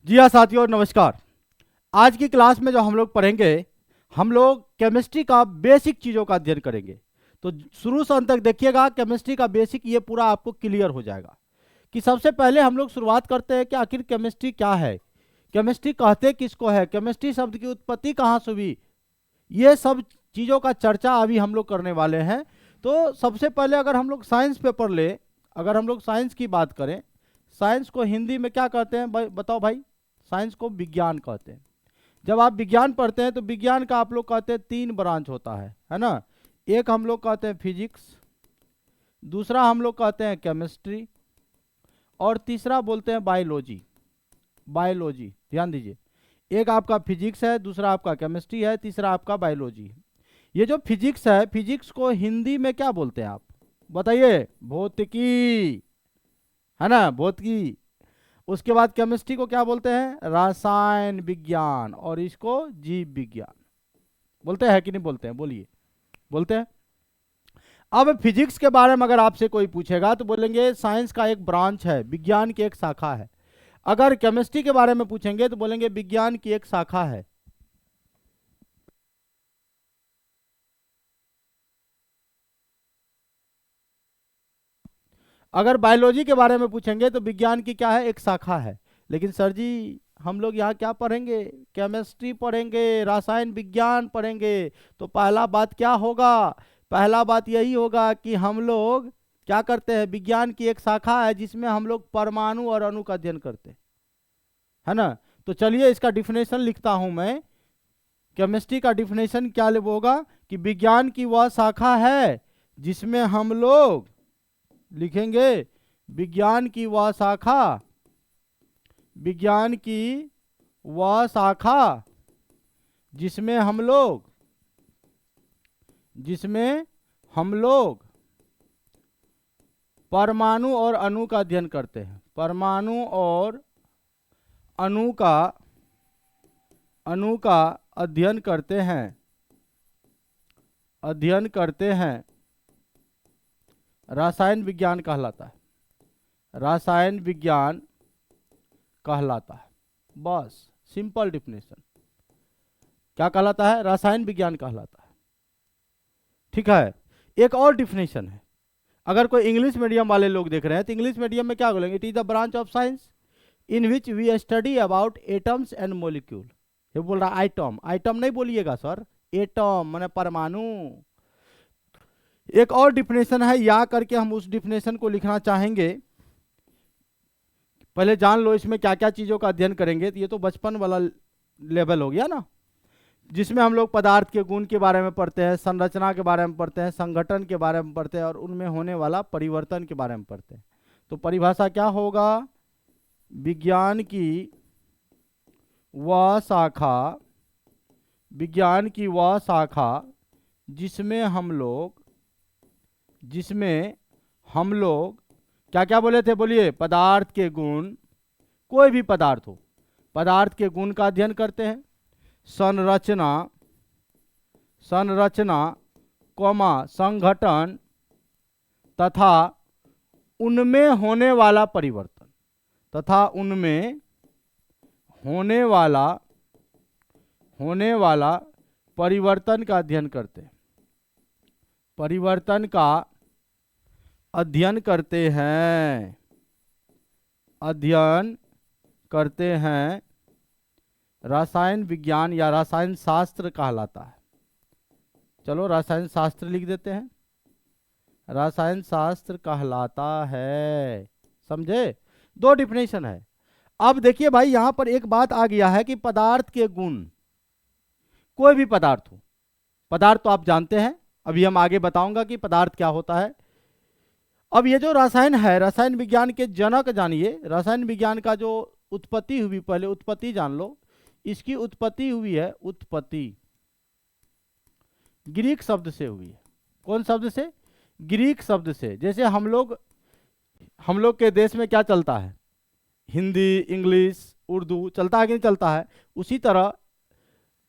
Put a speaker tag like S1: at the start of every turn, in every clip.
S1: जी हाँ साथियों, नमस्कार। आज की क्लास में जो हम लोग पढ़ेंगे, हम लोग केमिस्ट्री का बेसिक चीज़ों का अध्ययन करेंगे। तो शुरू से अंत तक देखिएगा, केमिस्ट्री का बेसिक ये पूरा आपको क्लियर हो जाएगा। कि सबसे पहले हम लोग शुरुआत करते हैं कि आखिर केमिस्ट्री क्या है, केमिस्ट्री कहते किसको है, केमिस्ट्री शब्द की उत्पत्ति कहाँ से हुई, ये सब चीज़ों का चर्चा अभी हम लोग करने वाले हैं। तो सबसे पहले अगर हम लोग साइंस पेपर ले, अगर हम लोग साइंस की बात करें, साइंस को हिंदी में क्या कहते हैं भाई, बताओ भाई। साइंस को विज्ञान कहते हैं। जब आप विज्ञान पढ़ते हैं तो विज्ञान का आप लोग कहते हैं 3 ब्रांच होता है ना। एक हम लोग कहते हैं फिजिक्स, दूसरा हम लोग कहते हैं केमिस्ट्री, और तीसरा बोलते हैं बायोलॉजी। बायोलॉजी ध्यान दीजिए, एक आपका फिजिक्स है, दूसरा आपका केमिस्ट्री है, तीसरा आपका बायोलॉजी है। ये जो फिजिक्स है, फिजिक्स को हिंदी में क्या बोलते हैं आप बताइए? भौतिकी, है ना, भौतिकी। उसके बाद केमिस्ट्री को क्या बोलते हैं? रसायन विज्ञान, और इसको जीव विज्ञान बोलते हैं कि नहीं बोलते हैं? बोलिए, बोलते हैं। अब फिजिक्स के बारे में अगर आपसे कोई पूछेगा तो बोलेंगे साइंस का एक ब्रांच है, विज्ञान की एक शाखा है। अगर केमिस्ट्री के बारे में पूछेंगे तो बोलेंगे विज्ञान की एक शाखा है। अगर बायोलॉजी के बारे में पूछेंगे तो विज्ञान की क्या है? एक शाखा है। लेकिन सर जी, हम लोग यहाँ क्या पढ़ेंगे? केमिस्ट्री पढ़ेंगे, रसायन विज्ञान पढ़ेंगे। तो पहला बात क्या होगा? पहला बात यही होगा कि हम लोग क्या करते हैं? विज्ञान की एक शाखा है जिसमें हम लोग परमाणु और अणु का अध्ययन करते हैं, है ना। तो चलिए इसका डिफिनेशन लिखता हूं मैं। केमिस्ट्री का डिफिनेशन क्या होगा कि विज्ञान की वह शाखा है जिसमें हम लोग लिखेंगे विज्ञान की वह शाखा, विज्ञान की वह शाखा जिसमें हम लोग परमाणु और अणु का अध्ययन करते हैं। परमाणु और अणु का अध्ययन करते हैं, रसायन विज्ञान कहलाता है। रसायन विज्ञान कहलाता है। बस सिंपल डिफिनेशन। क्या कहलाता है? रसायन विज्ञान कहलाता है। ठीक है। एक और डिफिनेशन है। अगर कोई इंग्लिश मीडियम वाले लोग देख रहे हैं तो इंग्लिश मीडियम में क्या बोलेंगे? It is the branch of science in which we study about atoms and molecule. ये बोल रहा आइटम, आइटम नहीं बोलिएगा सर, एटम माने परमाणु। एक और डिफिनेशन है, या करके हम उस डिफिनेशन को लिखना चाहेंगे। पहले जान लो इसमें क्या क्या चीजों का अध्ययन करेंगे। तो ये तो बचपन वाला लेवल हो गया ना, जिसमें हम लोग पदार्थ के गुण के बारे में पढ़ते हैं, संरचना के बारे में पढ़ते हैं, संगठन के बारे में पढ़ते हैं, और उनमें होने वाला परिवर्तन के बारे में पढ़ते हैं। तो परिभाषा क्या होगा? विज्ञान की वह शाखा, विज्ञान की वह शाखा जिसमें हम लोग क्या क्या बोले थे? बोलिए। पदार्थ के गुण, कोई भी पदार्थ हो, पदार्थ के गुण का अध्ययन करते हैं। संरचना कौमा संगठन तथा उनमें होने वाला परिवर्तन, तथा उनमें होने वाला परिवर्तन का अध्ययन करते हैं। परिवर्तन का अध्ययन करते हैं। रसायन विज्ञान या रसायन शास्त्र कहलाता है। चलो रसायन शास्त्र लिख देते हैं, रसायन शास्त्र कहलाता है। समझे? दो डिफिनेशन है। अब देखिए भाई, यहां पर एक बात आ गया है कि पदार्थ के गुण, कोई भी पदार्थ हो, पदार्थ तो आप जानते हैं, अभी हम आगे बताऊंगा कि पदार्थ क्या होता है। अब ये जो रसायन है, रसायन विज्ञान के जनक जानिए। रसायन विज्ञान का जो उत्पत्ति हुई, पहले उत्पत्ति जान लो। इसकी उत्पत्ति हुई है, उत्पत्ति ग्रीक शब्द से हुई है। कौन शब्द से? ग्रीक शब्द से। जैसे हम लोग के देश में क्या चलता है? हिंदी, इंग्लिश, उर्दू चलता है कि नहीं चलता है? उसी तरह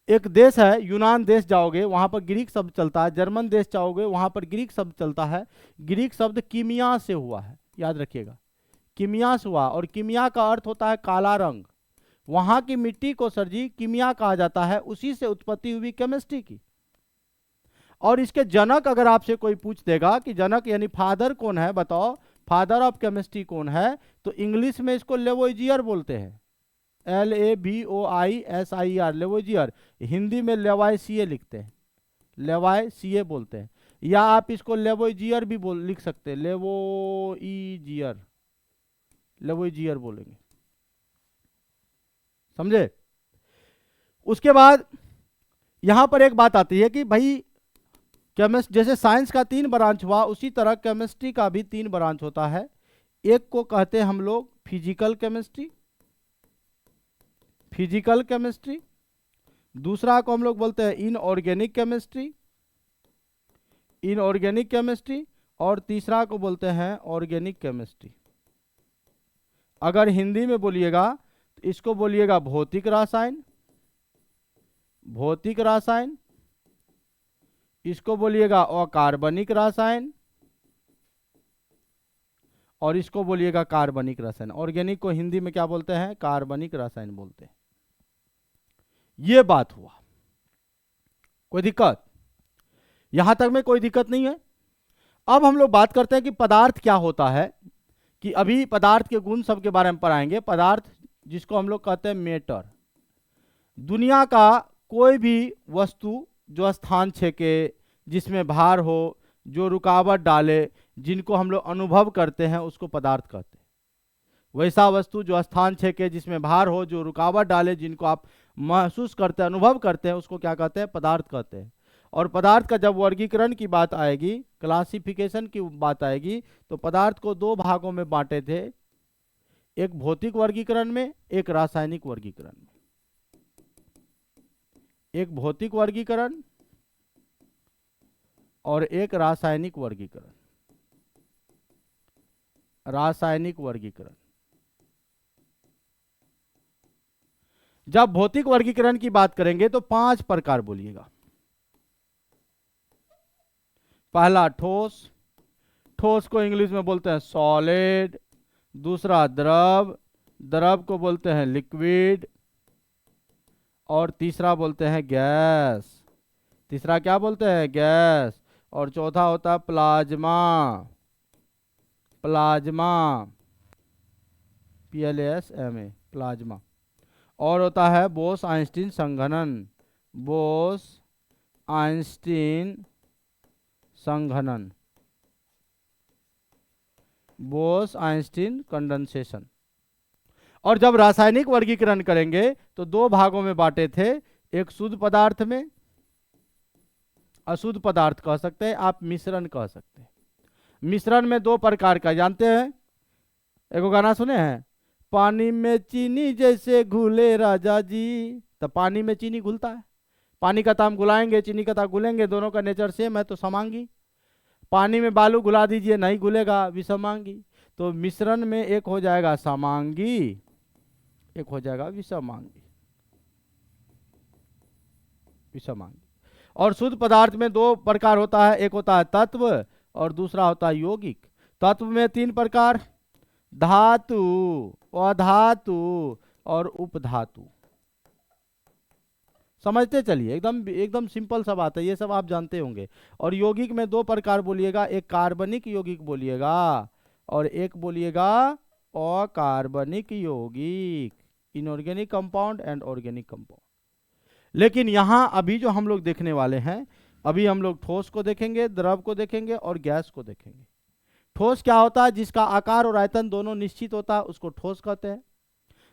S1: एक देश है, यूनान देश जाओगे वहां पर ग्रीक शब्द चलता है। जर्मन देश जाओगे वहां पर ग्रीक शब्द चलता है। ग्रीक शब्द कीमिया से हुआ है, याद रखिएगा, कीमिया से हुआ। और कीमिया का अर्थ होता है काला रंग। वहां की मिट्टी को सर जी कीमिया कहा जाता है, उसी से उत्पत्ति हुई केमिस्ट्री की। और इसके जनक अगर आपसे कोई पूछ देगा कि जनक यानी फादर कौन है, बताओ फादर ऑफ केमिस्ट्री कौन है, तो इंग्लिश में इसको लेवोइजियर बोलते हैं, LAVOISIER, लेवोइजियर। हिंदी में लेवाइसिए लिखते हैं, लेवाइसिए बोलते हैं, या आप इसको लेवोइजियर भी लिख सकते हैं, लेवोइजियर, लेवोइजियर बोलेंगे, समझे। उसके बाद यहां पर एक बात आती है कि भाई केमिस्ट, जैसे साइंस का 3 ब्रांच हुआ, उसी तरह केमिस्ट्री का भी 3 ब्रांच होता है। एक को कहते हैं हम लोग फिजिकल केमिस्ट्री, फिजिकल केमिस्ट्री। दूसरा को हम लोग बोलते हैं इनऑर्गेनिक केमिस्ट्री, इनऑर्गेनिक केमिस्ट्री। और तीसरा को बोलते हैं ऑर्गेनिक केमिस्ट्री। अगर हिंदी में बोलिएगा तो इसको बोलिएगा भौतिक रसायन, भौतिक रसायन। इसको बोलिएगा अकार्बनिक रसायन, और इसको बोलिएगा कार्बनिक रसायन। ऑर्गेनिक को हिंदी में क्या बोलते हैं, कार्बनिक रसायन बोलते हैं। ये बात हुआ, कोई दिक्कत यहां तक में? कोई दिक्कत नहीं है। अब हम लोग बात करते हैं कि पदार्थ क्या होता है, कि अभी पदार्थ के गुण सब के बारे में पढ़ाएंगे। पदार्थ जिसको हम लोग कहते हैं मैटर, दुनिया का कोई भी वस्तु जो स्थान छेके, जिसमें भार हो, जो रुकावट डाले, जिनको हम लोग अनुभव करते हैं, उसको पदार्थ कहते हैं। वैसा वस्तु जो स्थान छेके, जिसमें भार हो, जो रुकावट डाले, जिनको आप महसूस करते हैं, अनुभव करते हैं, उसको क्या कहते हैं, पदार्थ कहते हैं। और पदार्थ का जब वर्गीकरण की बात आएगी, क्लासिफिकेशन की बात आएगी, तो पदार्थ को 2 भागों में बांटे थे, एक भौतिक वर्गीकरण में, एक रासायनिक वर्गीकरण में। एक भौतिक वर्गीकरण और एक रासायनिक वर्गीकरण, रासायनिक वर्गीकरण। जब भौतिक वर्गीकरण की बात करेंगे तो 5 प्रकार बोलिएगा। पहला ठोस, ठोस को इंग्लिश में बोलते हैं सॉलिड। दूसरा द्रव, द्रव को बोलते हैं लिक्विड। और तीसरा बोलते हैं गैस, तीसरा क्या बोलते हैं, गैस। और चौथा होता है प्लाज्मा, प्लाज्मा, PLASMA, प्लाज्मा। और होता है बोस आइंस्टीन संघनन, बोस आइंस्टीन संघनन, बोस आइंस्टीन कंडेंसेशन। और जब रासायनिक वर्गीकरण करेंगे तो 2 भागों में बांटे थे, एक शुद्ध पदार्थ में, अशुद्ध पदार्थ कह सकते हैं आप, मिश्रण कह सकते हैं। मिश्रण में 2 प्रकार का जानते हैं, एक गाना सुने हैं, पानी में चीनी जैसे घुले राजा जी। तो पानी में चीनी घुलता है, पानी का ताम घुलाएंगे, चीनी का ताम घुलेंगे, दोनों का नेचर सेम है तो समांगी। पानी में बालू घुला दीजिए, नहीं घुलेगा, विषमांगी। तो मिश्रण में एक हो जाएगा समांगी, एक हो जाएगा विषमांगी, विषमांगी। और शुद्ध पदार्थ में 2 प्रकार होता है, एक होता है तत्व और दूसरा होता है यौगिक। तत्व में 3 प्रकार, धातु, अधातु और उपधातु। समझते चलिए, एकदम एकदम सिंपल सा बात है, ये सब आप जानते होंगे। और यौगिक में 2 प्रकार बोलिएगा, एक कार्बनिक यौगिक बोलिएगा और एक बोलिएगा अकार्बनिक यौगिक, inorganic compound and organic compound. लेकिन यहां अभी जो हम लोग देखने वाले हैं, अभी हम लोग ठोस को देखेंगे, द्रव को देखेंगे और गैस को देखेंगे। ठोस क्या होता है, जिसका आकार और आयतन दोनों निश्चित होता है, उसको ठोस कहते हैं।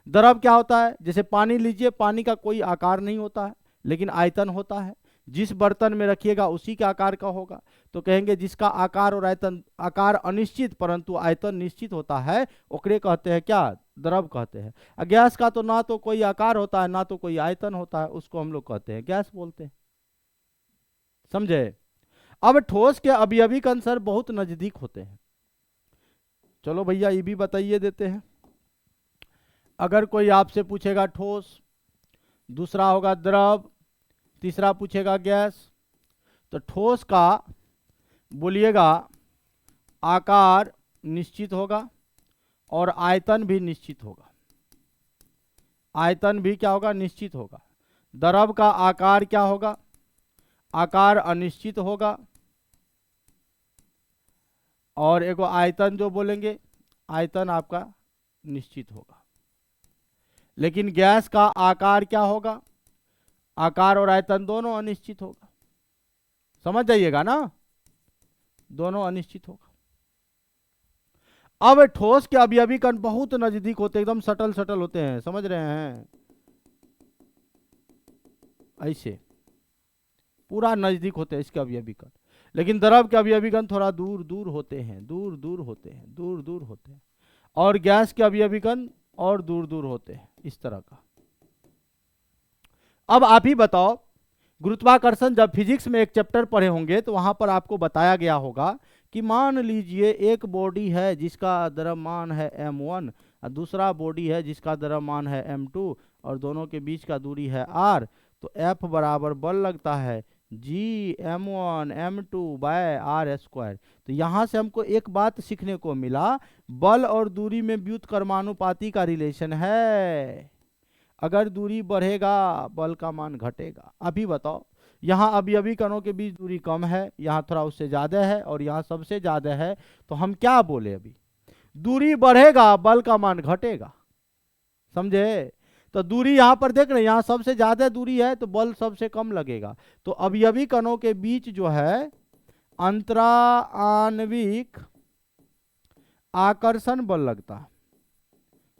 S1: द्रव क्या होता है, जैसे पानी लीजिए, पानी का कोई आकार नहीं होता है लेकिन आयतन होता है, जिस बर्तन में रखिएगा उसी के आकार का होगा, तो कहेंगे जिसका आकार और आयतन, आकार अनिश्चित परंतु आयतन निश्चित होता है, ओकरे कहते हैं क्या, द्रव कहते हैं। गैस का तो ना तो कोई आकार होता है ना तो कोई आयतन होता है, उसको हम लोग कहते हैं गैस बोलते हैं। समझे। अब ठोस के अवयविक अंतर बहुत नजदीक होते हैं। चलो भैया ये भी बताइए देते हैं। अगर कोई आपसे पूछेगा ठोस, दूसरा होगा द्रव, तीसरा पूछेगा गैस, तो ठोस का बोलिएगा आकार निश्चित होगा और आयतन भी निश्चित होगा। आयतन भी क्या होगा, निश्चित होगा। द्रव का आकार क्या होगा, आकार अनिश्चित होगा। और एक आयतन जो बोलेंगे, आयतन आपका निश्चित होगा। लेकिन गैस का आकार क्या होगा, आकार और आयतन दोनों अनिश्चित होगा। समझ जाइएगा ना, दोनों अनिश्चित होगा। अब ठोस के अवयवी कण बहुत नजदीक होते हैं, एकदम सटल सटल होते हैं, समझ रहे हैं, ऐसे पूरा नजदीक होते हैं इसके अवयवी कण। लेकिन द्रव के अवयवी कण थोड़ा दूर दूर होते हैं, दूर दूर होते हैं, दूर दूर होते हैं। और गैस के अवयवी कण और दूर दूर होते हैं, इस तरह का। अब आप ही बताओ, गुरुत्वाकर्षण जब फिजिक्स में एक चैप्टर पढ़े होंगे तो वहां पर आपको बताया गया होगा कि मान लीजिए एक बॉडी है जिसका द्रव्यमान है m1 और दूसरा बॉडी है जिसका द्रव्यमान है m2 और दोनों के बीच का दूरी है r। तो F बराबर बल लगता है G m1m2/r²। तो यहां से हमको एक बात सीखने को मिला, बल और दूरी में व्युत्क्रमानुपाती का रिलेशन है। अगर दूरी बढ़ेगा बल का मान घटेगा। अभी बताओ, यहाँ अवयवी कणों के बीच दूरी कम है, यहाँ थोड़ा उससे ज्यादा है और यहाँ सबसे ज्यादा है। तो हम क्या बोले, अभी दूरी बढ़ेगा बल का मान घटेगा, समझे। तो दूरी यहाँ पर देख रहे हैं, यहाँ सबसे ज्यादा दूरी है तो बल सबसे कम लगेगा। तो अवयवी कणों के बीच जो है अंतराआण्विक आकर्षण बल लगता है।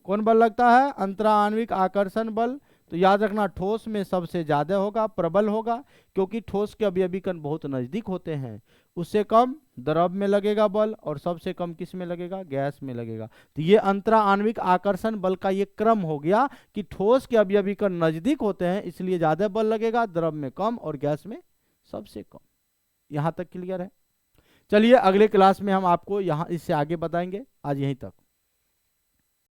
S1: कौन बल लगता है, अंतराआण्विक आकर्षण बल। तो याद रखना, ठोस में सबसे ज्यादा होगा, प्रबल होगा, क्योंकि ठोस के अवयवी कण बहुत नजदीक होते हैं। उससे कम द्रव में लगेगा बल और सबसे कम किस में लगेगा, गैस में लगेगा। तो ये अंतराआण्विक आकर्षण बल का ये क्रम हो गया कि ठोस के अवयवी कण नजदीक होते हैं इसलिए ज्यादा बल लगेगा, द्रव में कम और गैस में सबसे कम। यहां तक क्लियर है। चलिए अगले क्लास में हम आपको यहाँ इससे आगे बताएंगे। आज यहीं तक।